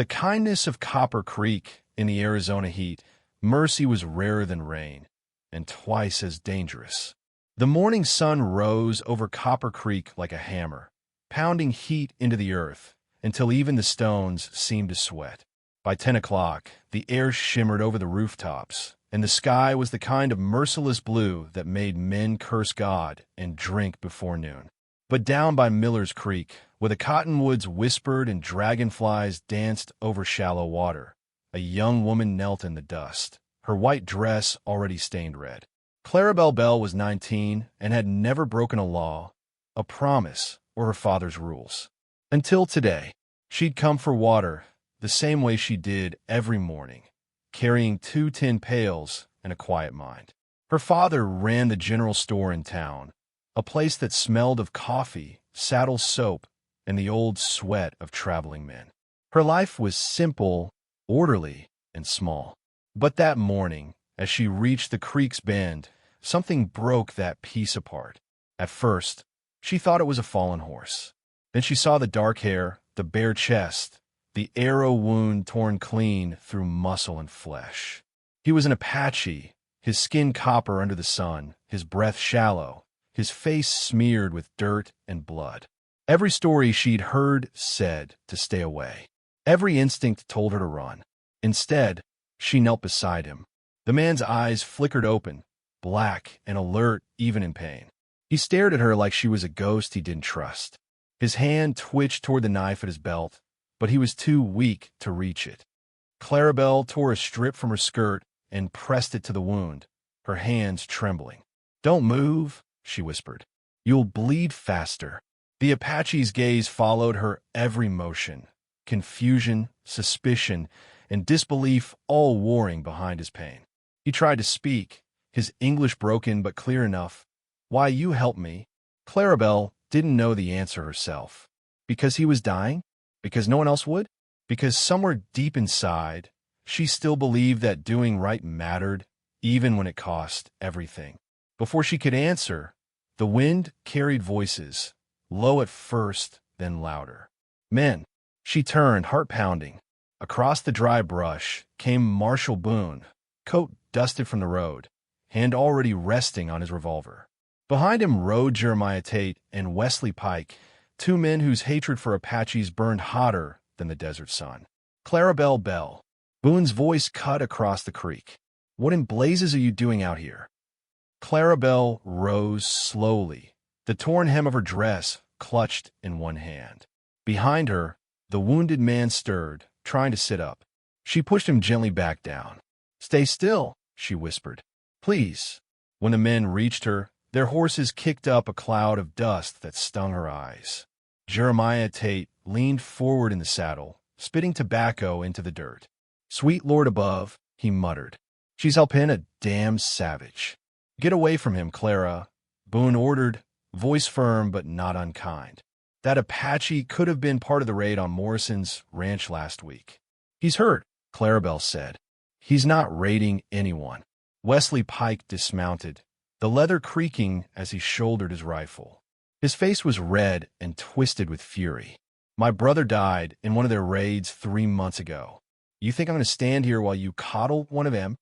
the kindness of Copper Creek in the Arizona heat, mercy was rarer than rain, and twice as dangerous. The morning sun rose over Copper Creek like a hammer, pounding heat into the earth until even the stones seemed to sweat. By 10 o'clock, the air shimmered over the rooftops, and the sky was the kind of merciless blue that made men curse God and drink before noon. But down by Miller's Creek, where the cottonwoods whispered and dragonflies danced over shallow water, a young woman knelt in the dust, her white dress already stained red. Clarabel Bell was 19 and had never broken a law, a promise, or her father's rules. Until today, she'd come for water the same way she did every morning, carrying 2 tin pails and a quiet mind. Her father ran the general store in town, a place that smelled of coffee, saddle soap, and the old sweat of traveling men. Her life was simple, orderly, and small. But that morning, as she reached the creek's bend, something broke that peace apart. At first, she thought it was a fallen horse. Then she saw the dark hair, the bare chest, the arrow wound torn clean through muscle and flesh. He was an Apache, his skin copper under the sun, his breath shallow, his face smeared with dirt and blood. Every story she'd heard said to stay away. Every instinct told her to run. Instead, she knelt beside him. The man's eyes flickered open, black and alert even in pain. He stared at her like she was a ghost he didn't trust. His hand twitched toward the knife at his belt, but he was too weak to reach it. Clarabel tore a strip from her skirt and pressed it to the wound, her hands trembling. "Don't move," she whispered. "You'll bleed faster." The Apache's gaze followed her every motion, confusion, suspicion, and disbelief all warring behind his pain. He tried to speak, his English broken but clear enough. "Why you help me?" Clarabel didn't know the answer herself. Because he was dying? Because no one else would? Because somewhere deep inside, she still believed that doing right mattered, even when it cost everything. Before she could answer, the wind carried voices, low at first, then louder. "Men." She turned, heart pounding. Across the dry brush came Marshal Boone, coat dusted from the road, hand already resting on his revolver. Behind him rode Jeremiah Tate and Wesley Pike, 2 men whose hatred for Apaches burned hotter than the desert sun. "Clarabel Bell." Boone's voice cut across the creek. "What in blazes are you doing out here?" Clarabel rose slowly, the torn hem of her dress clutched in one hand. Behind her, the wounded man stirred, trying to sit up. She pushed him gently back down. "Stay still," she whispered. "Please." When the men reached her, their horses kicked up a cloud of dust that stung her eyes. Jeremiah Tate leaned forward in the saddle, spitting tobacco into the dirt. "Sweet Lord above," he muttered. "She's helping a damn savage." "Get away from him, Clara," Boone ordered, voice firm but not unkind. "That Apache could have been part of the raid on Morrison's ranch last week." "He's hurt," Clarabel said. "He's not raiding anyone." Wesley Pike dismounted, the leather creaking as he shouldered his rifle. His face was red and twisted with fury. "My brother died in one of their raids 3 months ago. You think I'm going to stand here while you coddle one of them?"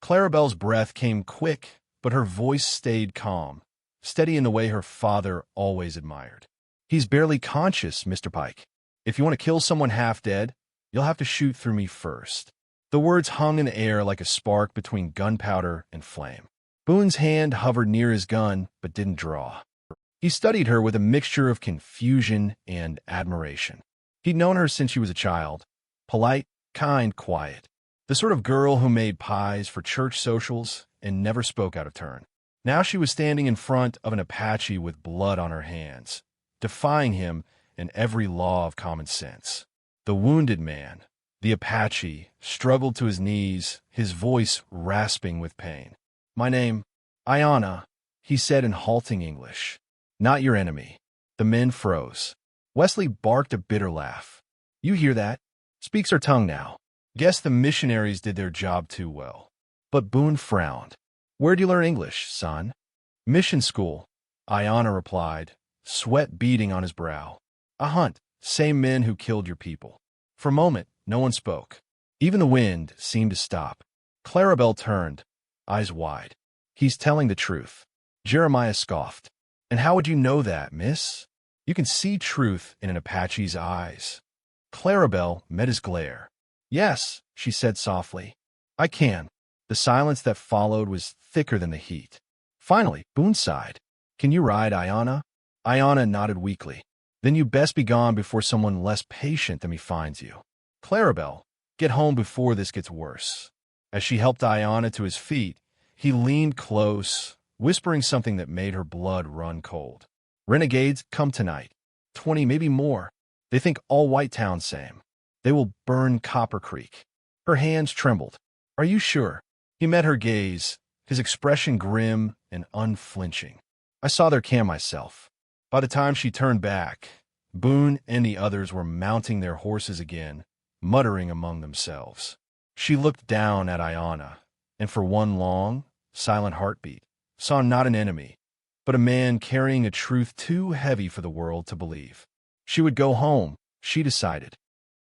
Clarabel's breath came quick, but her voice stayed calm, steady in the way her father always admired. "He's barely conscious, Mr. Pike. If you want to kill someone half dead, you'll have to shoot through me first." The words hung in the air like a spark between gunpowder and flame. Boone's hand hovered near his gun, but didn't draw. He studied her with a mixture of confusion and admiration. He'd known her since she was a child, polite, kind, quiet. The sort of girl who made pies for church socials and never spoke out of turn. Now she was standing in front of an Apache with blood on her hands, defying him and every law of common sense. The wounded man, the Apache, struggled to his knees, his voice rasping with pain. "My name, Ayanna," he said in halting English. "Not your enemy." The men froze. Wesley barked a bitter laugh. "You hear that? Speaks her tongue now. Guess the missionaries did their job too well." But Boone frowned. "Where'd you learn English, son?" "Mission school," Ayanna replied, sweat beading on his brow. "A hunt, same men who killed your people." For a moment, No one spoke. Even the wind seemed to stop. Clarabel turned, eyes wide. He's telling the truth. Jeremiah scoffed. And how would you know that, miss? You can see truth in an Apache's eyes. Clarabel met his glare. Yes, she said softly. I can. The silence that followed was thicker than the heat. Finally, Boone sighed. Can you ride, Ayanna? Ayanna nodded weakly. Then you best be gone before someone less patient than me finds you. Clarabel, get home before this gets worse. As she helped Ayanna to his feet, he leaned close, whispering something that made her blood run cold. Renegades come tonight. 20, maybe more. They think all White Town's same. They will burn Copper Creek. Her hands trembled. Are you sure? He met her gaze, his expression grim and unflinching. I saw their camp myself. By the time she turned back, Boone and the others were mounting their horses again, muttering among themselves. She looked down at Ayanna, and for one long, silent heartbeat, saw not an enemy, but a man carrying a truth too heavy for the world to believe. She would go home, she decided.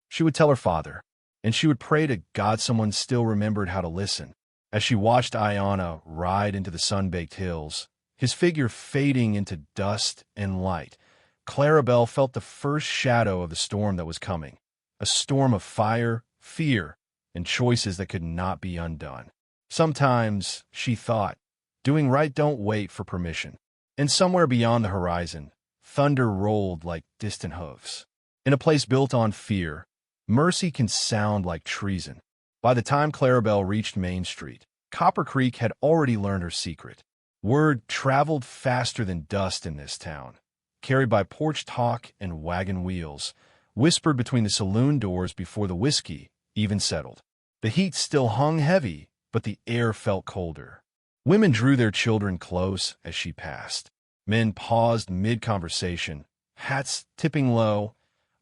She would tell her father, and she would pray to God someone still remembered how to listen. As she watched Ayanna ride into the sun-baked hills, his figure fading into dust and light, Clarabel felt the first shadow of the storm that was coming, a storm of fire, fear, and choices that could not be undone. Sometimes, she thought, doing right don't wait for permission. And somewhere beyond the horizon, thunder rolled like distant hooves. In a place built on fear, mercy can sound like treason. By the time Clarabel reached Main Street, Copper Creek had already learned her secret. Word traveled faster than dust in this town, carried by porch talk and wagon wheels, whispered between the saloon doors before the whiskey even settled. The heat still hung heavy, but the air felt colder. Women drew their children close as she passed. Men paused mid-conversation, hats tipping low,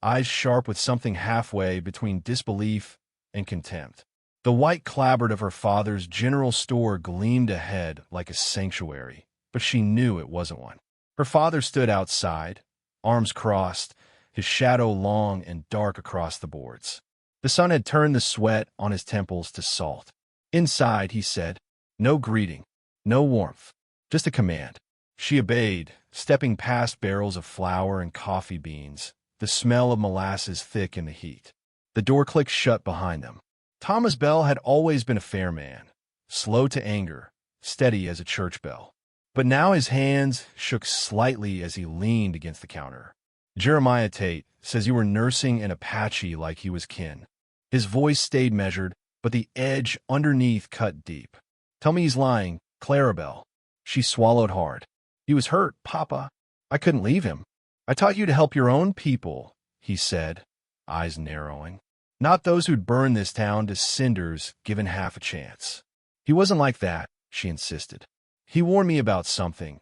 eyes sharp with something halfway between disbelief and contempt. The white clapboard of her father's general store gleamed ahead like a sanctuary, but she knew it wasn't one. Her father stood outside, arms crossed, his shadow long and dark across the boards. The sun had turned the sweat on his temples to salt. Inside, he said, no greeting, no warmth, just a command. She obeyed, stepping past barrels of flour and coffee beans, the smell of molasses thick in the heat. The door clicked shut behind them. Thomas Bell had always been a fair man, slow to anger, steady as a church bell. But now his hands shook slightly as he leaned against the counter. Jeremiah Tate says you were nursing an Apache like he was kin. His voice stayed measured, but the edge underneath cut deep. Tell me he's lying, Clarabel. She swallowed hard. He was hurt, Papa. I couldn't leave him. I taught you to help your own people, he said, eyes narrowing. Not those who'd burn this town to cinders given half a chance. He wasn't like that, she insisted. He warned me about something.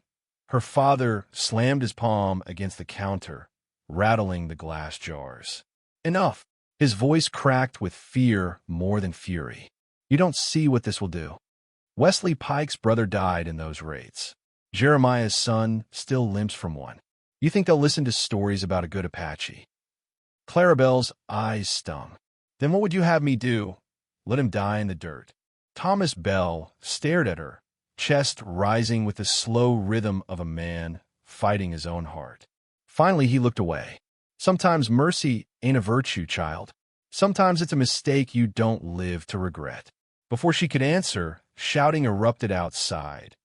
Her father slammed his palm against the counter, rattling the glass jars. Enough. His voice cracked with fear more than fury. You don't see what this will do. Wesley Pike's brother died in those raids. Jeremiah's son still limps from one. You think they'll listen to stories about a good Apache? Clarabel's eyes stung. Then what would you have me do? Let him die in the dirt. Thomas Bell stared at her, chest rising with the slow rhythm of a man fighting his own heart. Finally, he looked away. Sometimes mercy ain't a virtue, child. Sometimes it's a mistake you don't live to regret. Before she could answer, shouting erupted outside.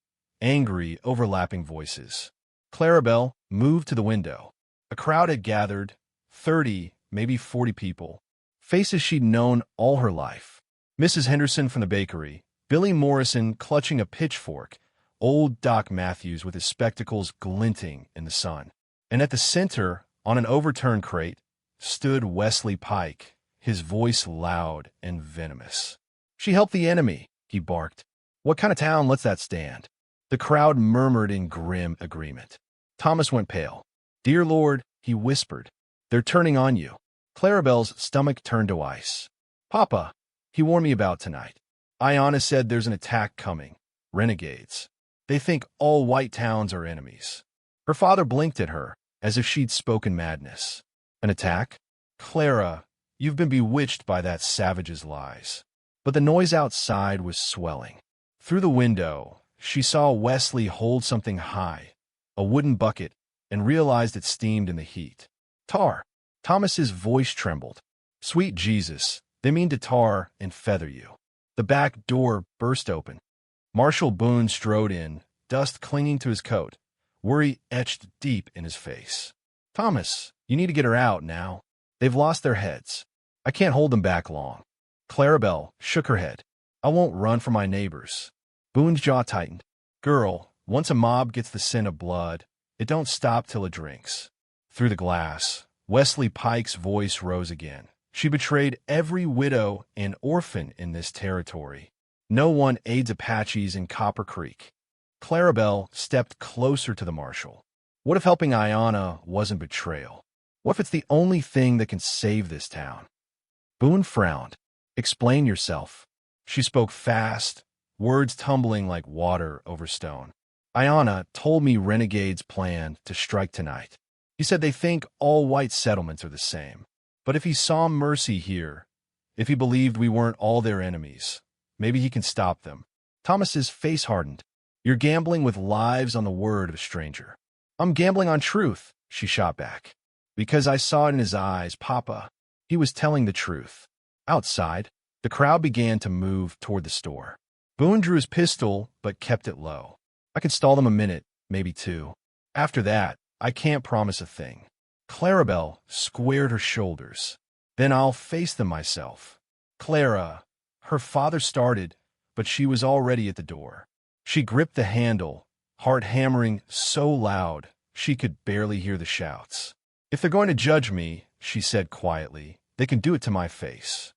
Angry, overlapping voices. Clarabel moved to the window. A crowd had gathered, 30, maybe 40 people. Faces she'd known all her life. Mrs. Henderson from the bakery, Billy Morrison clutching a pitchfork, old Doc Matthews with his spectacles glinting in the sun. And at the center, on an overturned crate, stood Wesley Pike, his voice loud and venomous. She helped the enemy, he barked. What kind of town lets that stand? The crowd murmured in grim agreement. Thomas went pale. Dear Lord, he whispered, they're turning on you. Clarabel's stomach turned to ice. Papa, he warned me about tonight. Ayanna said there's an attack coming. Renegades. They think all white towns are enemies. Her father blinked at her, as if she'd spoken madness. An attack? Clara, You've been bewitched by that savage's lies. But the noise outside was swelling. Through the window, she saw Wesley hold something high, a wooden bucket, and realized it steamed in the heat. Tar. Thomas's voice trembled. Sweet Jesus, they mean to tar and feather you. The back door burst open. Marshal Boone strode in, dust clinging to his coat, worry etched deep in his face. Thomas, you need to get her out now. They've lost their heads. I can't hold them back long. Clarabel shook her head. I won't run from my neighbors. Boone's jaw tightened. Girl, once a mob gets the scent of blood, it don't stop till it drinks. Through the glass, Wesley Pike's voice rose again. She betrayed every widow and orphan in this territory. No one aids Apaches in Copper Creek. Clarabel stepped closer to the marshal. What if helping Ayanna wasn't betrayal? What if it's the only thing that can save this town? Boone frowned. Explain yourself. She spoke fast, words tumbling like water over stone. Ayanna told me renegades plan to strike tonight. He said they think all white settlements are the same. But if he saw mercy here, if he believed we weren't all their enemies, maybe he can stop them. Thomas's face hardened. You're gambling with lives on the word of a stranger. I'm gambling on truth, she shot back. Because I saw it in his eyes, Papa. He was telling the truth. Outside, the crowd began to move toward the store. Boone drew his pistol, but kept it low. I could stall them a minute, maybe two. After that, I can't promise a thing. Clarabel squared her shoulders. Then I'll face them myself. Clara, her father started, but she was already at the door. She gripped the handle, heart hammering so loud she could barely hear the shouts. If they're going to judge me, she said quietly, they can do it to my face.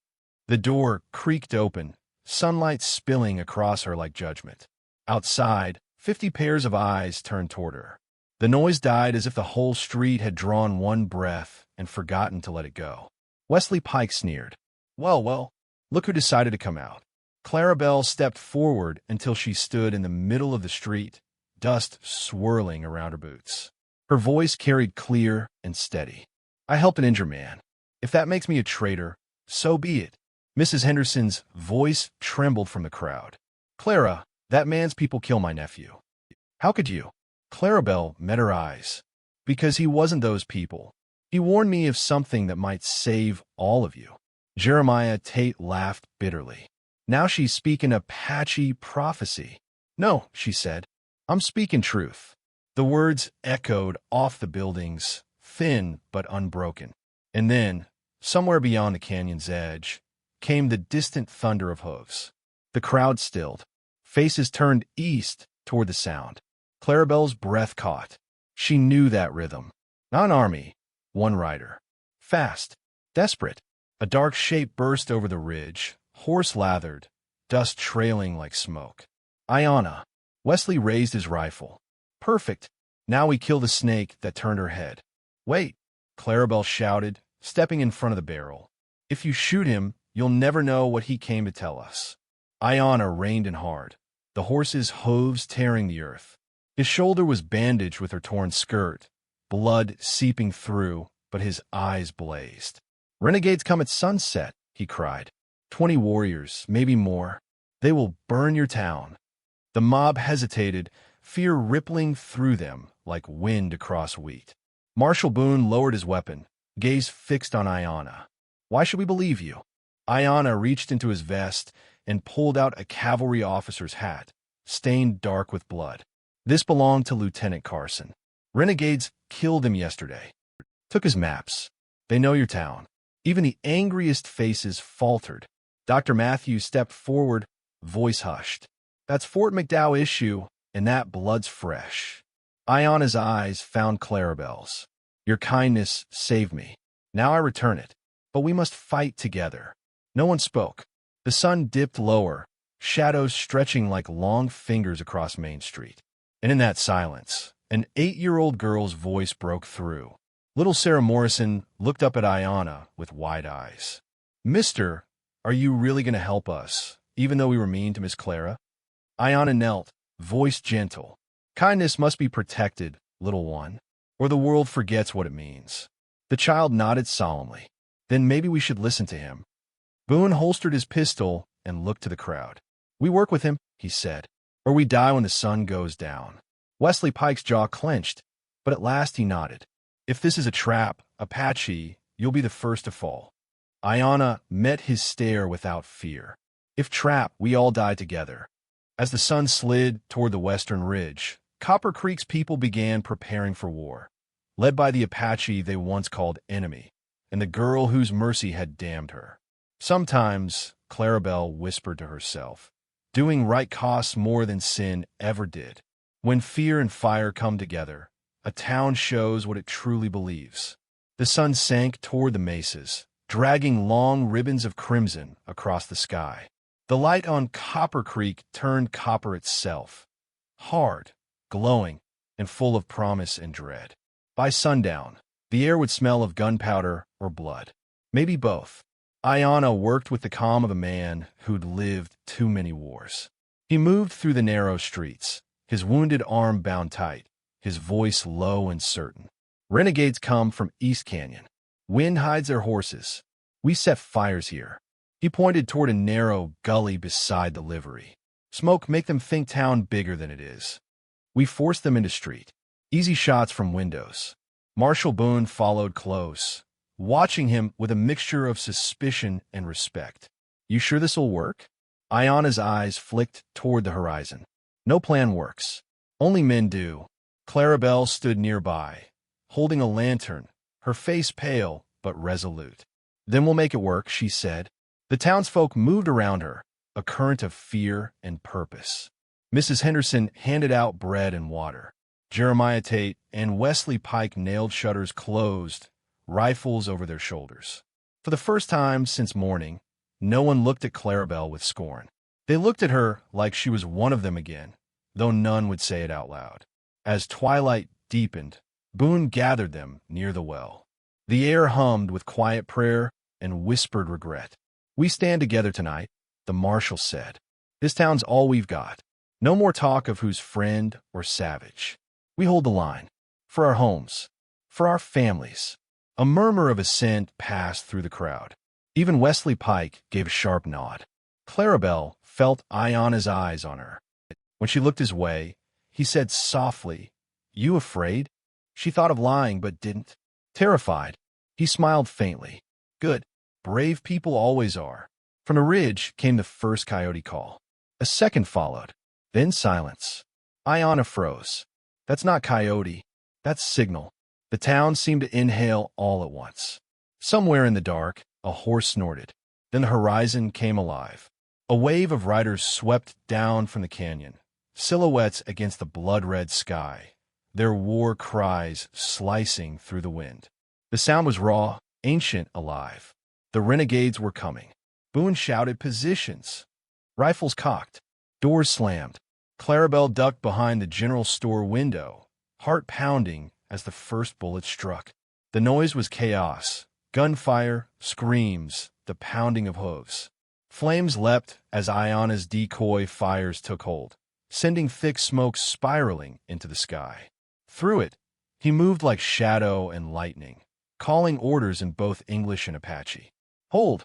The door creaked open, sunlight spilling across her like judgment. Outside, 50 pairs of eyes turned toward her. The noise died as if the whole street had drawn one breath and forgotten to let it go. Wesley Pike sneered. Well, look who decided to come out. Clarabel stepped forward until she stood in the middle of the street, dust swirling around her boots. Her voice carried clear and steady. I helped an injured man. If that makes me a traitor, so be it. Mrs. Henderson's voice trembled from the crowd. Clara, that man's people kill my nephew. How could you? Clarabel met her eyes. Because he wasn't those people. He warned me of something that might save all of you. Jeremiah Tate laughed bitterly. Now she's speaking Apache prophecy. No, she said. I'm speaking truth. The words echoed off the buildings, thin but unbroken. And then, somewhere beyond the canyon's edge, came the distant thunder of hooves. The crowd stilled. Faces turned east toward the sound. Clarabel's breath caught. She knew that rhythm. Not an army, one rider. Fast, desperate. A dark shape burst over the ridge, horse-lathered, dust trailing like smoke. Ayanna. Wesley raised his rifle. Perfect. Now we kill the snake that turned her head. Wait, Clarabel shouted, stepping in front of the barrel. If you shoot him, you'll never know what he came to tell us. Ayanna reined in hard, the horse's hooves tearing the earth. His shoulder was bandaged with her torn skirt, blood seeping through, but his eyes blazed. Renegades come at sunset, he cried. 20 warriors, maybe more. They will burn your town. The mob hesitated, fear rippling through them like wind across wheat. Marshal Boone lowered his weapon, gaze fixed on Ayanna. Why should we believe you? Ayanna reached into his vest and pulled out a cavalry officer's hat, stained dark with blood. This belonged to Lieutenant Carson. Renegades killed him yesterday. Took his maps. They know your town. Even the angriest faces faltered. Dr. Matthews stepped forward, voice hushed. That's Fort McDowell issue, and that blood's fresh. Ayanna's eyes found Clarabel's. Your kindness saved me. Now I return it. But we must fight together. No one spoke. The sun dipped lower, shadows stretching like long fingers across Main Street. And in that silence, an 8-year-old girl's voice broke through. Little Sarah Morrison looked up at Ayanna with wide eyes. Mister, are you really going to help us, even though we were mean to Miss Clara? Ayanna knelt, voice gentle. Kindness must be protected, little one, or the world forgets what it means. The child nodded solemnly. Then maybe we should listen to him. Boone holstered his pistol and looked to the crowd. We work with him, he said, or we die when the sun goes down. Wesley Pike's jaw clenched, but at last he nodded. If this is a trap, Apache, you'll be the first to fall. Ayanna met his stare without fear. If trap, we all die together. As the sun slid toward the western ridge, Copper Creek's people began preparing for war, led by the Apache they once called enemy, and the girl whose mercy had damned her. Sometimes, Clarabel whispered to herself, doing right costs more than sin ever did. When fear and fire come together, a town shows what it truly believes. The sun sank toward the mesas, dragging long ribbons of crimson across the sky. The light on Copper Creek turned copper itself, hard, glowing, and full of promise and dread. By sundown, the air would smell of gunpowder or blood. Maybe both. Ayanna worked with the calm of a man who'd lived too many wars. He moved through the narrow streets, his wounded arm bound tight, his voice low and certain. Renegades come from East Canyon. Wind hides their horses. We set fires here. He pointed toward a narrow gully beside the livery. Smoke make them think town bigger than it is. We force them into street. Easy shots from windows. Marshal Boone followed close, watching him with a mixture of suspicion and respect. You sure this'll work? Ayanna's eyes flicked toward the horizon. No plan works. Only men do. Clarabel stood nearby, holding a lantern, her face pale but resolute. Then we'll make it work, she said. The townsfolk moved around her, a current of fear and purpose. Mrs. Henderson handed out bread and water. Jeremiah Tate and Wesley Pike nailed shutters closed, rifles over their shoulders. For the first time since morning, no one looked at Clarabel with scorn. They looked at her like she was one of them again, though none would say it out loud. As twilight deepened, Boone gathered them near the well. The air hummed with quiet prayer and whispered regret. We stand together tonight, the marshal said. This town's all we've got. No more talk of who's friend or savage. We hold the line. For our homes. For our families. A murmur of assent passed through the crowd. Even Wesley Pike gave a sharp nod. Clarabel felt Ayanna's eyes on her. When she looked his way, he said softly, You afraid? She thought of lying but didn't. Terrified, he smiled faintly. Good. Brave people always are. From the ridge came the first coyote call. A second followed. Then silence. Ayanna froze. That's not coyote. That's signal. The town seemed to inhale all at once. Somewhere in the dark, a horse snorted. Then the horizon came alive. A wave of riders swept down from the canyon, silhouettes against the blood-red sky, their war cries slicing through the wind. The sound was raw, ancient, alive. The renegades were coming. Boone shouted positions. Rifles cocked. Doors slammed. Clarabel ducked behind the general store window, heart pounding as the first bullet struck. The noise was chaos. Gunfire, screams, the pounding of hooves. Flames leapt as Ayanna's decoy fires took hold, sending thick smoke spiraling into the sky. Through it, he moved like shadow and lightning, calling orders in both English and Apache. Hold!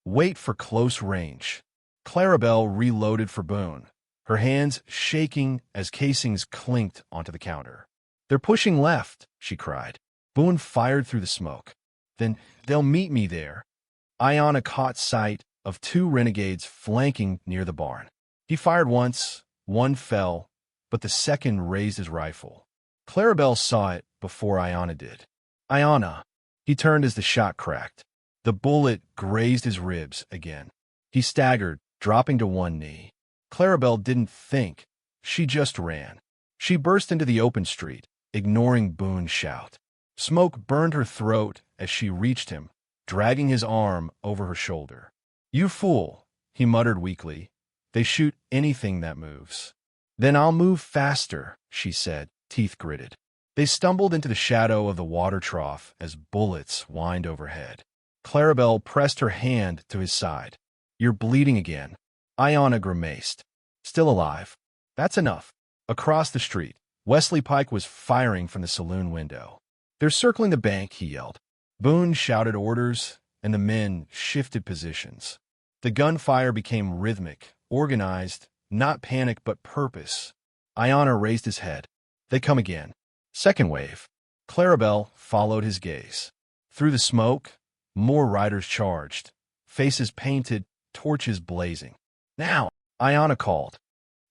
Wait for close range. Clarabel reloaded for Boone, her hands shaking as casings clinked onto the counter. They're pushing left, she cried. Boone fired through the smoke. Then they'll meet me there. Ayanna caught sight of two renegades flanking near the barn. He fired once, one fell, but the second raised his rifle. Clarabel saw it before Ayanna did. Ayanna! He turned as the shot cracked. The bullet grazed his ribs again. He staggered, dropping to one knee. Clarabel didn't think. She just ran. She burst into the open street, ignoring Boone's shout. Smoke burned her throat as she reached him, dragging his arm over her shoulder. You fool, he muttered weakly. They shoot anything that moves. Then I'll move faster, she said, teeth gritted. They stumbled into the shadow of the water trough as bullets whined overhead. Clarabel pressed her hand to his side. You're bleeding again. Ayanna grimaced. Still alive. That's enough. Across the street, Wesley Pike was firing from the saloon window. They're circling the bank, he yelled. Boone shouted orders, and the men shifted positions. The gunfire became rhythmic, organized, not panic but purpose. Iona raised his head. They come again. Second wave. Clarabel followed his gaze. Through the smoke, more riders charged, faces painted, torches blazing. Now, Iona called.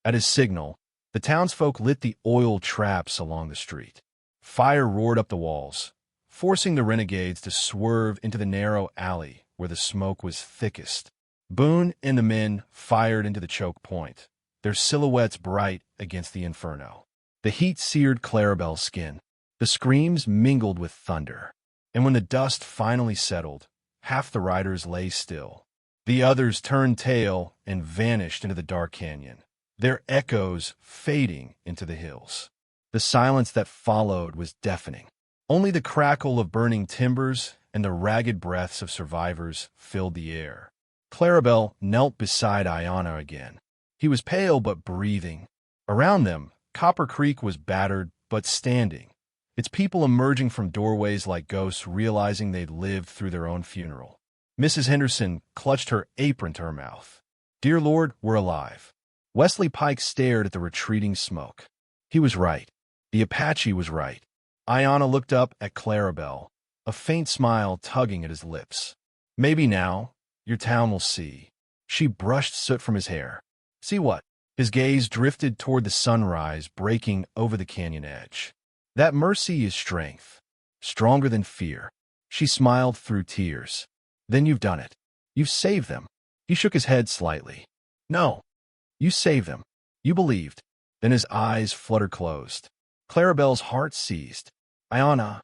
At his signal, the townsfolk lit the oil traps along the street. Fire roared up the walls, forcing the renegades to swerve into the narrow alley where the smoke was thickest. Boone and the men fired into the choke point, their silhouettes bright against the inferno. The heat seared Clarabel's skin. The screams mingled with thunder. And when the dust finally settled, half the riders lay still. The others turned tail and vanished into the dark canyon, their echoes fading into the hills. The silence that followed was deafening. Only the crackle of burning timbers and the ragged breaths of survivors filled the air. Clarabel knelt beside Iona again. He was pale but breathing. Around them, Copper Creek was battered but standing, its people emerging from doorways like ghosts realizing they'd lived through their own funeral. Mrs. Henderson clutched her apron to her mouth. Dear Lord, we're alive. Wesley Pike stared at the retreating smoke. He was right. The Apache was right. Iona looked up at Clarabel, a faint smile tugging at his lips. Maybe now, your town will see. She brushed soot from his hair. See what? His gaze drifted toward the sunrise breaking over the canyon edge. That mercy is strength, stronger than fear. She smiled through tears. Then you've done it. You've saved them. He shook his head slightly. No, you saved them. You believed. Then his eyes fluttered closed. Clarabel's heart seized. Iona.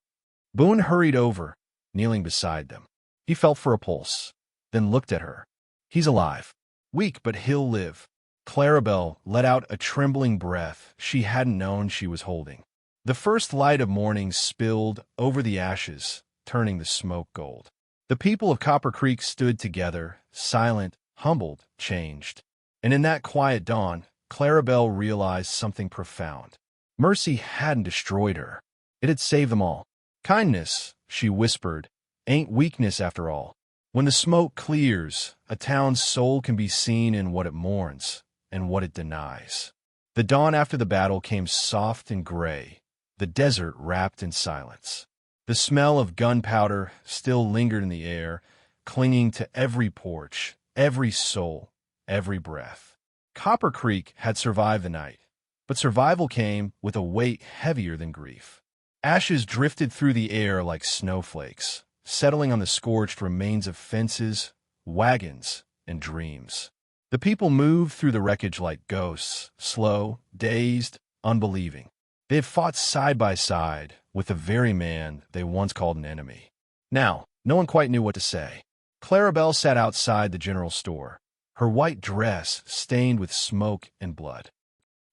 Boone hurried over, kneeling beside them. He felt for a pulse, then looked at her. He's alive. Weak, but he'll live. Clarabel let out a trembling breath she hadn't known she was holding. The first light of morning spilled over the ashes, turning the smoke gold. The people of Copper Creek stood together, silent, humbled, changed. And in that quiet dawn, Clarabel realized something profound. Mercy hadn't destroyed her. It had saved them all. Kindness, she whispered, ain't weakness after all. When the smoke clears, a town's soul can be seen in what it mourns and what it denies. The dawn after the battle came soft and gray, the desert wrapped in silence. The smell of gunpowder still lingered in the air, clinging to every porch, every soul, every breath. Copper Creek had survived the night, but survival came with a weight heavier than grief. Ashes drifted through the air like snowflakes, settling on the scorched remains of fences, wagons, and dreams. The people moved through the wreckage like ghosts, slow, dazed, unbelieving. They had fought side by side with the very man they once called an enemy. Now, no one quite knew what to say. Clarabel sat outside the general store, her white dress stained with smoke and blood.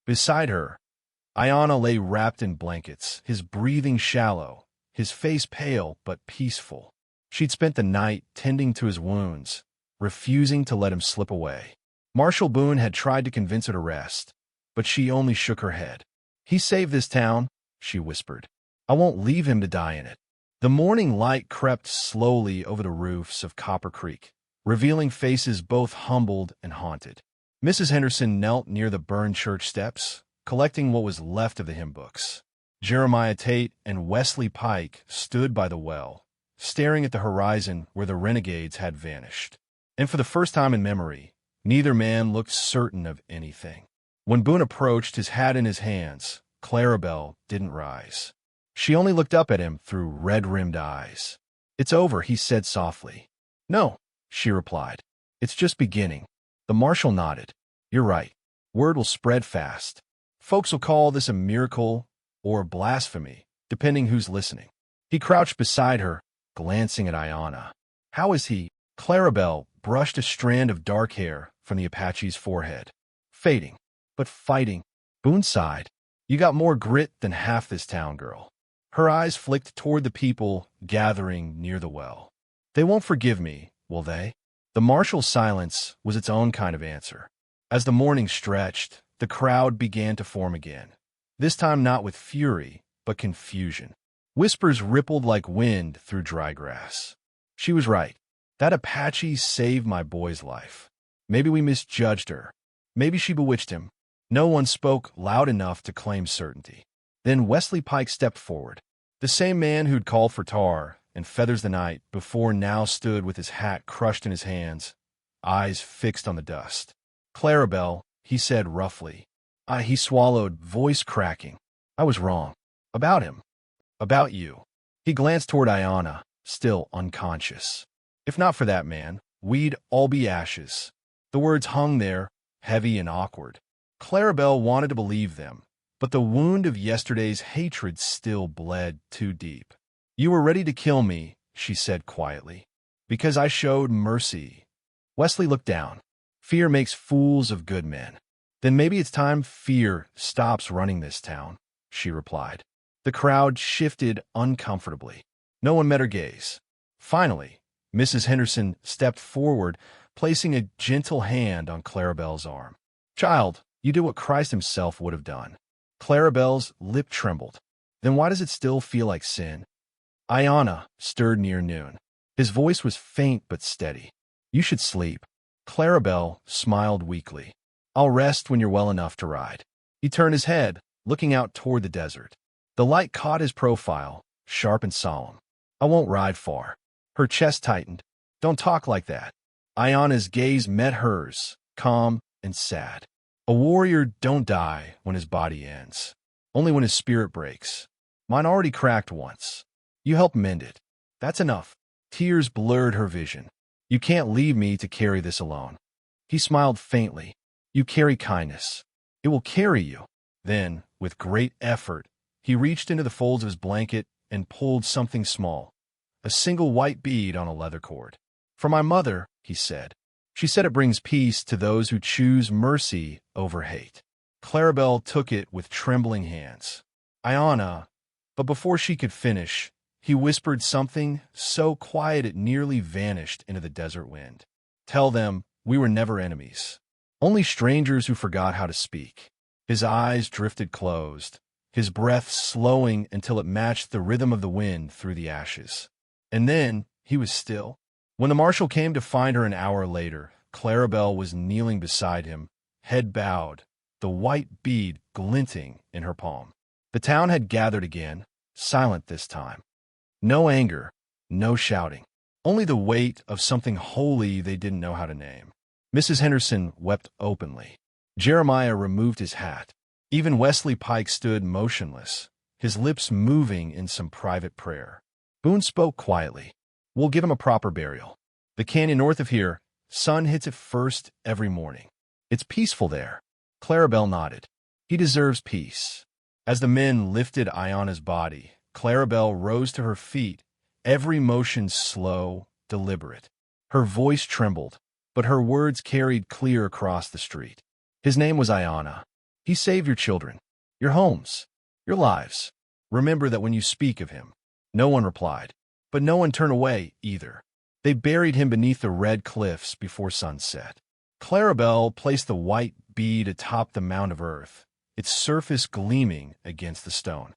Beside her, Iona lay wrapped in blankets, his breathing shallow, his face pale but peaceful. She'd spent the night tending to his wounds, refusing to let him slip away. Marshal Boone had tried to convince her to rest, but she only shook her head. He saved this town, she whispered. I won't leave him to die in it. The morning light crept slowly over the roofs of Copper Creek, revealing faces both humbled and haunted. Mrs. Henderson knelt near the burned church steps, collecting what was left of the hymn books. Jeremiah Tate and Wesley Pike stood by the well, staring at the horizon where the renegades had vanished. And for the first time in memory, neither man looked certain of anything. When Boone approached, his hat in his hands, Clarabel didn't rise. She only looked up at him through red-rimmed eyes. It's over, he said softly. No, she replied. It's just beginning. The marshal nodded. You're right. Word will spread fast. Folks will call this a miracle or a blasphemy, depending who's listening. He crouched beside her, glancing at Iona. How is he? Clarabel brushed a strand of dark hair from the Apache's forehead. Fading, but fighting. Boone sighed. You got more grit than half this town, girl. Her eyes flicked toward the people gathering near the well. They won't forgive me, will they? The marshal's silence was its own kind of answer. As the morning stretched, the crowd began to form again. This time not with fury, but confusion. Whispers rippled like wind through dry grass. She was right. That Apache saved my boy's life. Maybe we misjudged her. Maybe she bewitched him. No one spoke loud enough to claim certainty. Then Wesley Pike stepped forward. The same man who'd called for tar and feathers the night before now stood with his hat crushed in his hands, eyes fixed on the dust. "Clarabel," he said roughly. He swallowed, voice cracking. "I was wrong. About him. About you." He glanced toward Ayanna, still unconscious. "If not for that man, we'd all be ashes." The words hung there, heavy and awkward. Clarabel wanted to believe them, but the wound of yesterday's hatred still bled too deep. "You were ready to kill me," she said quietly, "because I showed mercy." Wesley looked down. "Fear makes fools of good men." "Then maybe it's time fear stops running this town," she replied. The crowd shifted uncomfortably. No one met her gaze. Finally, Mrs. Henderson stepped forward, placing a gentle hand on Clarabel's arm. "Child, you did what Christ himself would have done." Clarabel's lip trembled. "Then why does it still feel like sin?" Ayanna stirred near noon. His voice was faint but steady. "You should sleep." Clarabel smiled weakly. "I'll rest when you're well enough to ride." He turned his head, looking out toward the desert. The light caught his profile, sharp and solemn. "I won't ride far." Her chest tightened. "Don't talk like that." Ayanna's gaze met hers, calm and sad. "A warrior don't die when his body ends. Only when his spirit breaks. Mine already cracked once. You helped mend it. That's enough." Tears blurred her vision. "You can't leave me to carry this alone." He smiled faintly. "You carry kindness. It will carry you." Then, with great effort, he reached into the folds of his blanket and pulled something small, a single white bead on a leather cord. "For my mother," he said. "She said it brings peace to those who choose mercy over hate." Clarabel took it with trembling hands. "Ayanna," but before she could finish, he whispered something so quiet it nearly vanished into the desert wind. "Tell them we were never enemies. Only strangers who forgot how to speak." His eyes drifted closed, his breath slowing until it matched the rhythm of the wind through the ashes. And then he was still. When the marshal came to find her an hour later, Clarabel was kneeling beside him, head bowed, the white bead glinting in her palm. The town had gathered again, silent this time. No anger, no shouting, only the weight of something holy they didn't know how to name. Mrs. Henderson wept openly. Jeremiah removed his hat. Even Wesley Pike stood motionless, his lips moving in some private prayer. Boone spoke quietly. "We'll give him a proper burial. The canyon north of here, sun hits it first every morning. It's peaceful there." Clarabel nodded. "He deserves peace." As the men lifted Ayanna's body, Clarabel rose to her feet, every motion slow, deliberate. Her voice trembled, but her words carried clear across the street. "His name was Ayanna. He saved your children, your homes, your lives. Remember that when you speak of him." No one replied, but no one turned away either. They buried him beneath the red cliffs before sunset. Clarabel placed the white bead atop the mound of earth, its surface gleaming against the stone.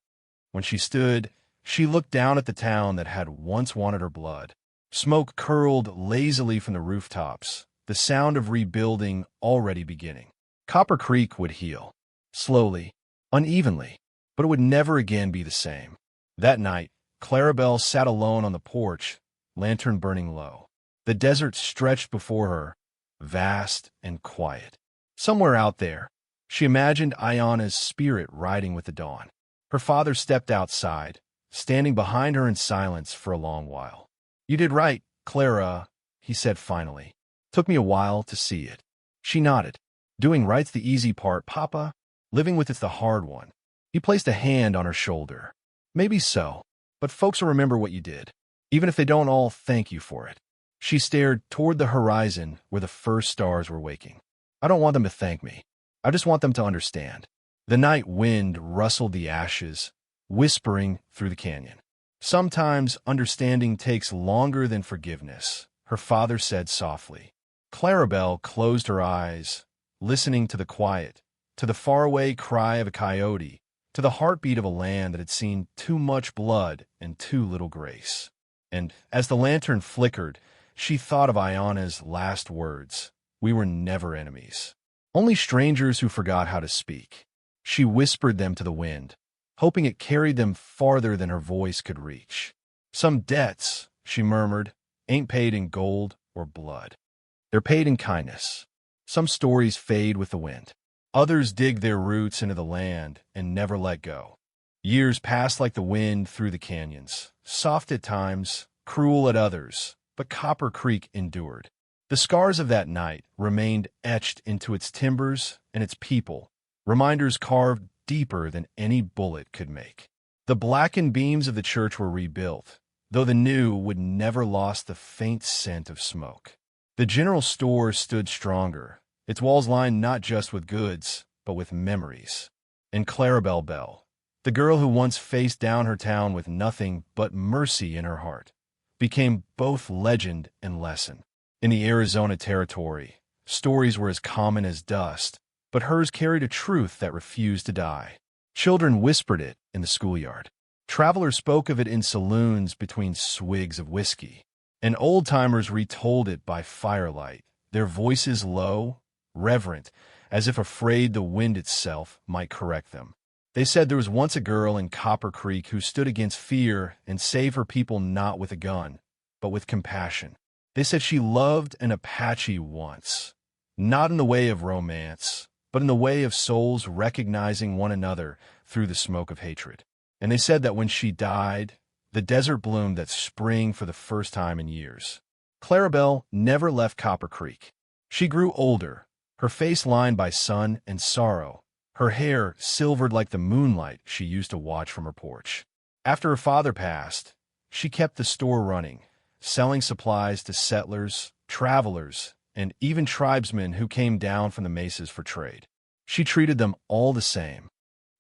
When she stood, she looked down at the town that had once wanted her blood. Smoke curled lazily from the rooftops, the sound of rebuilding already beginning. Copper Creek would heal, slowly, unevenly, but it would never again be the same. That night, Clarabel sat alone on the porch, lantern burning low. The desert stretched before her, vast and quiet. Somewhere out there, she imagined Ayanna's spirit riding with the dawn. Her father stepped outside, standing behind her in silence for a long while. "You did right, Clara," he said finally. "Took me a while to see it." She nodded. "Doing right's the easy part, Papa. Living with it's the hard one." He placed a hand on her shoulder. "Maybe so, but folks will remember what you did, even if they don't all thank you for it." She stared toward the horizon where the first stars were waking. "I don't want them to thank me. I just want them to understand." The night wind rustled the ashes, whispering through the canyon. "Sometimes understanding takes longer than forgiveness," her father said softly. Clarabel closed her eyes, listening to the quiet, to the faraway cry of a coyote, to the heartbeat of a land that had seen too much blood and too little grace. And as the lantern flickered, She thought of Iana's last words. We were never enemies. Only strangers who forgot how to speak. She whispered them to the wind, hoping it carried them farther than her voice could reach. Some debts, she murmured, ain't paid in gold or blood. They're paid in kindness. Some stories fade with the wind. Others dig their roots into the land and never let go. Years passed like the wind through the canyons, soft at times, cruel at others, but Copper Creek endured. The scars of that night remained etched into its timbers and its people, reminders carved deeper than any bullet could make. The blackened beams of the church were rebuilt, though the new would never lost the faint scent of smoke. The general store stood stronger, its walls lined not just with goods, but with memories. And Clarabel Bell, the girl who once faced down her town with nothing but mercy in her heart, became both legend and lesson. In the Arizona territory, stories were as common as dust, but hers carried a truth that refused to die. Children whispered it in the schoolyard. Travelers spoke of it in saloons between swigs of whiskey, and old-timers retold it by firelight, their voices low, reverent, as if afraid the wind itself might correct them. They said there was once a girl in Copper Creek who stood against fear and saved her people not with a gun, but with compassion. They said she loved an Apache once, not in the way of romance, but in the way of souls recognizing one another through the smoke of hatred. And they said that when she died, the desert bloomed that spring for the first time in years. Clarabel never left Copper Creek. She grew older, her face lined by sun and sorrow, her hair silvered like the moonlight she used to watch from her porch. After her father passed, she kept the store running, selling supplies to settlers, travelers, and even tribesmen who came down from the mesas for trade. She treated them all the same.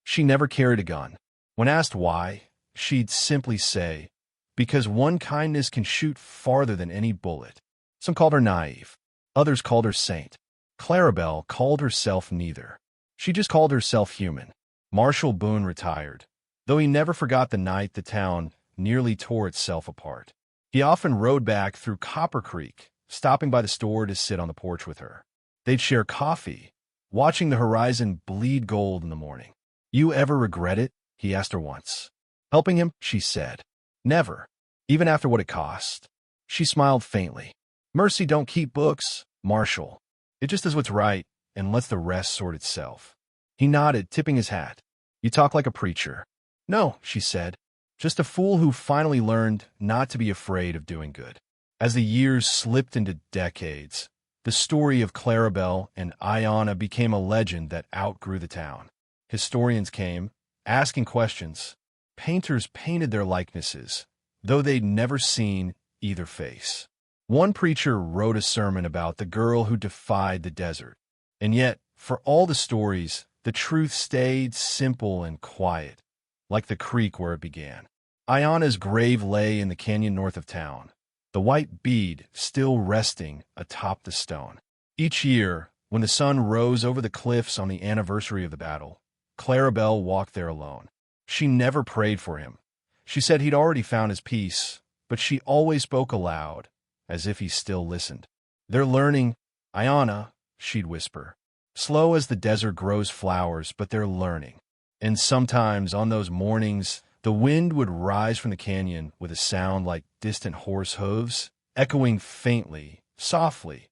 She never carried a gun. When asked why, she'd simply say, because one kindness can shoot farther than any bullet. Some called her naive. Others called her saint. Clarabel called herself neither. She just called herself human. Marshall Boone retired, though he never forgot the night the town nearly tore itself apart. He often rode back through Copper Creek, stopping by the store to sit on the porch with her. They'd share coffee, watching the horizon bleed gold in the morning. You ever regret it? He asked her once. Helping him, she said. Never, even after what it cost. She smiled faintly. Mercy don't keep books, Marshall. It just does what's right and lets the rest sort itself. He nodded, tipping his hat. You talk like a preacher. No, she said. Just a fool who finally learned not to be afraid of doing good. As the years slipped into decades, the story of Clarabel and Iana became a legend that outgrew the town. Historians came, asking questions. Painters painted their likenesses, though they'd never seen either face. One preacher wrote a sermon about the girl who defied the desert. And yet, for all the stories, the truth stayed simple and quiet, like the creek where it began. Iana's grave lay in the canyon north of town, the white bead still resting atop the stone. Each year, when the sun rose over the cliffs on the anniversary of the battle, Clarabel walked there alone. She never prayed for him. She said he'd already found his peace, but she always spoke aloud, as if he still listened. They're learning, Iana, she'd whisper. Slow as the desert grows flowers, but they're learning. And sometimes on those mornings, the wind would rise from the canyon with a sound like distant horse hooves, echoing faintly, softly,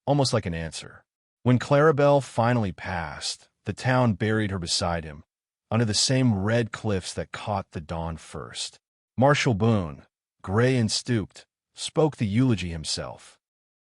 almost like an answer. When Clarabel finally passed, the town buried her beside him, under the same red cliffs that caught the dawn first. Marshall Boone, gray and stooped, spoke the eulogy himself.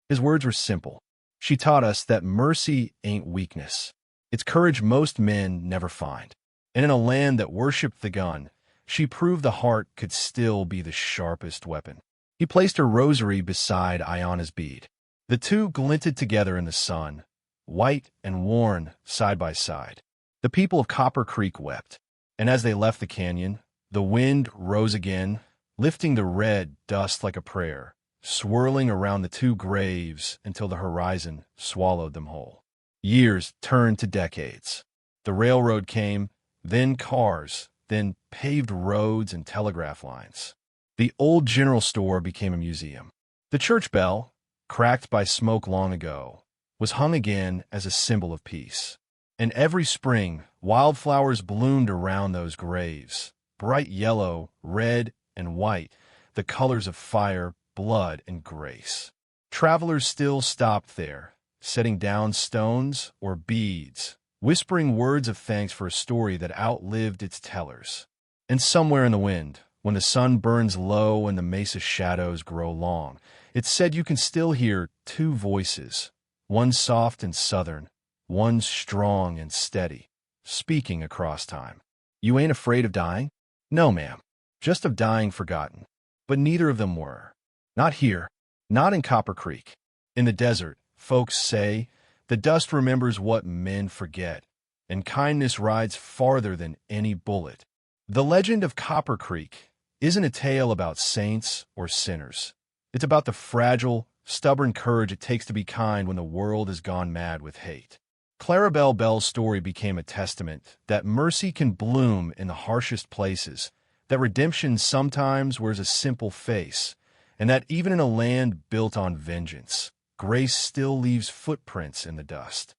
His words were simple. She taught us that mercy ain't weakness. It's courage most men never find. And in a land that worshipped the gun, she proved the heart could still be the sharpest weapon. He placed her rosary beside Iana's bead. The two glinted together in the sun, white and worn side by side. The people of Copper Creek wept, and as they left the canyon, the wind rose again, lifting the red dust like a prayer, swirling around the two graves until the horizon swallowed them whole. Years turned to decades. The railroad came, then cars, then paved roads and telegraph lines. The old general store became a museum. The church bell, cracked by smoke long ago, was hung again as a symbol of peace. And every spring, wildflowers bloomed around those graves, bright yellow, red, and white, the colors of fire, blood, and grace. Travelers still stopped there, setting down stones or beads, whispering words of thanks for a story that outlived its tellers. And somewhere in the wind, when the sun burns low and the mesa shadows grow long, it's said you can still hear two voices, one soft and southern, one strong and steady, speaking across time. You ain't afraid of dying? No, ma'am. Just of dying forgotten. But neither of them were. Not here. Not in Copper Creek. In the desert, folks say, the dust remembers what men forget, and kindness rides farther than any bullet. The legend of Copper Creek isn't a tale about saints or sinners. It's about the fragile, stubborn courage it takes to be kind when the world has gone mad with hate. Clarabel Bell's story became a testament that mercy can bloom in the harshest places, that redemption sometimes wears a simple face, and that even in a land built on vengeance, grace still leaves footprints in the dust.